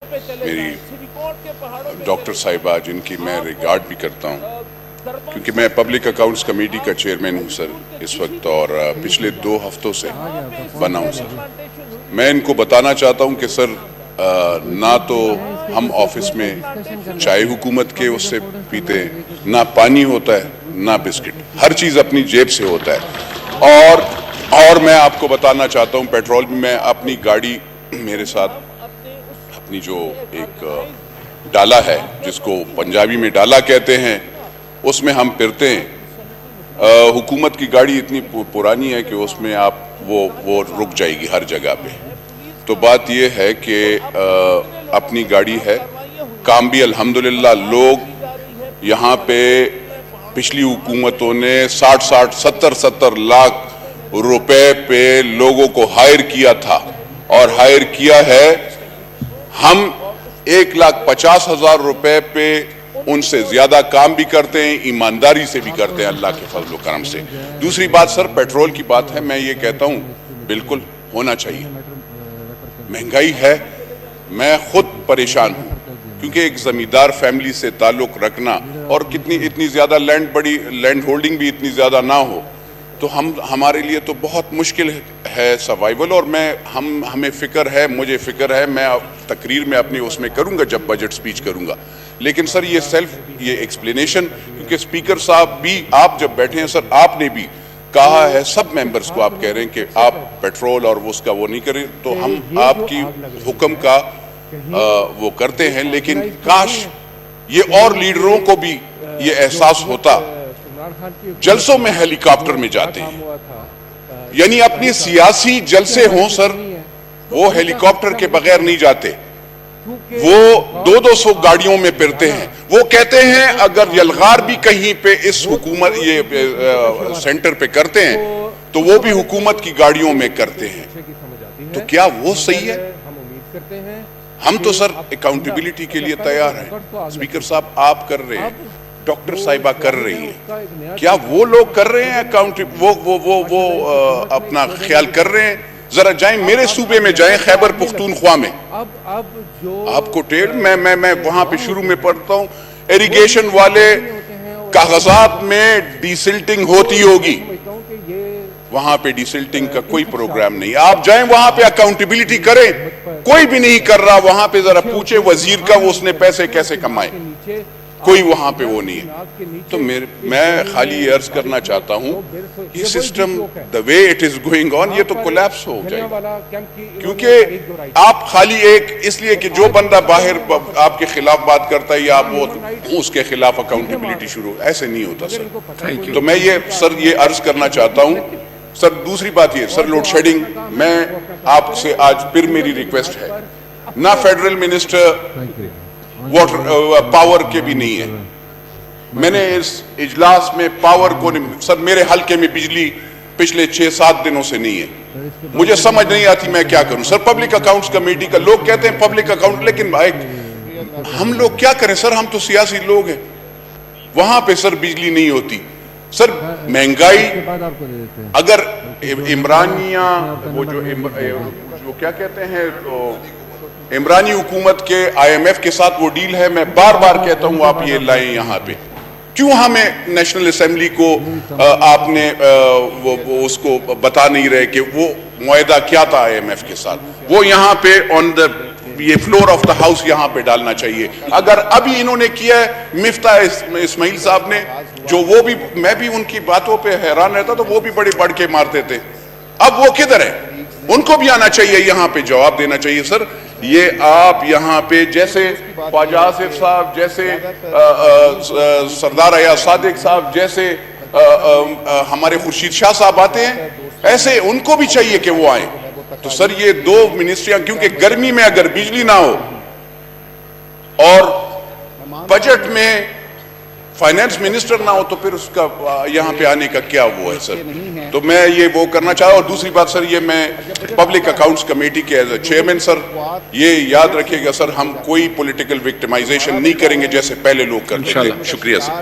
میری ڈاکٹر صاحبہ جن کی میں ریگارڈ بھی کرتا ہوں کیونکہ میں پبلک اکاؤنٹس کمیٹی کا چیئرمین ہوں سر اس وقت اور پچھلے 2 ہفتوں سے بنا ہوں سر. میں ان کو بتانا چاہتا ہوں کہ سر نہ تو ہم آفس میں چائے حکومت کے اس سے پیتے ہیں, نہ پانی ہوتا ہے نہ بسکٹ, ہر چیز اپنی جیب سے ہوتا ہے. اور میں آپ کو بتانا چاہتا ہوں پیٹرول بھی میں اپنی گاڑی میرے ساتھ اپنی جو ایک ڈالا ہے جس کو پنجابی میں ڈالا کہتے ہیں اس میں ہم پھرتے ہیں. حکومت کی گاڑی اتنی پرانی ہے کہ اس میں آپ وہ رک جائے گی ہر جگہ پہ. تو بات یہ ہے کہ اپنی گاڑی ہے, کام بھی الحمدللہ لوگ یہاں پہ پچھلی حکومتوں نے 60-70 لاکھ روپے پہ لوگوں کو ہائر کیا تھا اور ہائر کیا ہے. ہم 1,50,000 روپے پہ ان سے زیادہ کام بھی کرتے ہیں, ایمانداری سے بھی کرتے ہیں اللہ کے فضل و کرم سے. دوسری بات سر پیٹرول کی بات ہے, میں یہ کہتا ہوں بالکل ہونا چاہیے. مہنگائی ہے, میں خود پریشان ہوں کیونکہ ایک زمیندار فیملی سے تعلق رکھنا اور اتنی زیادہ لینڈ ہولڈنگ بھی اتنی زیادہ نہ ہو تو ہمارے لیے تو بہت مشکل ہے سروائیول. اور ہمیں فکر ہے, مجھے فکر ہے, میں تقریر میں اپنی اس میں کروں گا جب بجٹ سپیچ کروں گا. لیکن سر یہ ایکسپلینیشن کیونکہ اسپیکر صاحب بھی آپ جب بیٹھے ہیں سر آپ نے بھی کہا ہے سب ممبرز کو آپ کہہ رہے ہیں کہ آپ پیٹرول اور اس کا وہ نہیں کریں تو ہم آپ کی حکم کا وہ کرتے ہیں. لیکن کاش یہ اور لیڈروں کو بھی یہ احساس ہوتا. جلسوں میں ہیلی کاپٹر میں جاتے ہیں, یعنی اپنی سیاسی جلسے ہوں سر وہ ہیلی کاپٹر کے بغیر نہیں جاتے, وہ 200 گاڑیوں میں پھرتے ہیں. وہ کہتے ہیں اگر یلغار بھی کہیں پہ اس حکومت یہ سینٹر پہ کرتے ہیں تو وہ بھی حکومت کی گاڑیوں میں کرتے ہیں. تو کیا وہ صحیح ہے؟ ہم تو سر اکاؤنٹیبلٹی کے لیے تیار ہیں. اسپیکر صاحب آپ کر رہے ہیں, ڈاکٹر صاحبہ کر رہی ہیں, کیا وہ لوگ کر رہے ہیں وہ اپنا خیال کر رہے ہیں؟ ذرا جائیں میرے صوبے میں جائیں, خیبر پختونخوا میں آپ کو ٹیل میں وہاں پہ شروع میں پڑھتا ہوں ایریگیشن والے کاغذات میں ڈیسلٹنگ ہوتی ہوگی, وہاں پہ ڈیسلٹنگ کا کوئی پروگرام نہیں. آپ جائیں وہاں پہ اکاؤنٹیبلٹی کریں, کوئی بھی نہیں کر رہا. وہاں پہ ذرا پوچھے وزیر کا وہ اس نے پیسے کیسے کمائے, کوئی وہاں پہ وہ نہیں ہے. تو میں خالی یہ عرض کرنا چاہتا ہوں یہ system the way it is going on یہ تو کولیپس ہو جائے گا. کیونکہ آپ خالی ایک اس لیے کہ جو بندہ باہر آپ کے خلاف بات کرتا ہے یا وہ اس کے خلاف اکاؤنٹیبلٹی شروع, ایسے نہیں ہوتا سر. تو میں یہ عرض کرنا چاہتا ہوں سر. دوسری بات یہ سر لوڈ شیڈنگ, میں آپ سے آج پھر میری ریکویسٹ ہے, نہ فیڈرل منسٹر پاور کے بھی نہیں ہے. میں نے اس اجلاس میں پاور کو سر میرے حلقے میں بجلی پچھلے 6-7 دنوں سے نہیں ہے. مجھے سمجھ نہیں آتی میں کیا کروں سر. پبلک اکاؤنٹس کمیٹی کا لوگ کہتے ہیں پبلک اکاؤنٹ, لیکن ہم لوگ کیا کریں سر, ہم تو سیاسی لوگ ہیں. وہاں پہ سر بجلی نہیں ہوتی سر. مہنگائی اگر عمرانیہ وہ جو کیا کہتے ہیں عمرانی حکومت کے IMF کے ساتھ وہ ڈیل ہے, میں بار بار کہتا ہوں آپ یہ لائیں یہاں پہ. کیوں ہمیں نیشنل اسمبلی کو آپ نے اس کو بتا نہیں رہے کہ وہ معاہدہ کیا تھا IMF کے ساتھ, وہ یہاں پہ یہ فلور آف دا ہاؤس یہاں پہ ڈالنا چاہیے. اگر ابھی انہوں نے کیا ہے مفتاح اسماعیل صاحب نے, جو وہ بھی میں بھی ان کی باتوں پہ حیران رہتا تو وہ بھی بڑے بڑھ کے مارتے تھے. اب وہ کدھر ہے؟ ان کو بھی آنا چاہیے یہاں پہ جواب دینا چاہیے سر. یہ آپ یہاں پہ جیسے خواجہ آصف صاحب, جیسے سردار ایاز صادق صاحب, جیسے ہمارے خورشید شاہ صاحب آتے ہیں, ایسے ان کو بھی چاہیے کہ وہ آئیں. تو سر یہ 2 منسٹریاں, کیونکہ گرمی میں اگر بجلی نہ ہو اور بجٹ میں فائنانس منسٹر نہ ہو تو پھر اس کا یہاں پہ آنے کا کیا وہ ہے سر. تو میں یہ وہ کرنا چاہتا ہوں. اور دوسری بات سر, یہ میں پبلک اکاؤنٹس کمیٹی کے ایز اے چیئرمین سر یہ یاد رکھیے گا سر, ہم کوئی پولیٹیکل وکٹمائزیشن نہیں کریں گے جیسے پہلے لوگ کرتے تھے. شکریہ سر.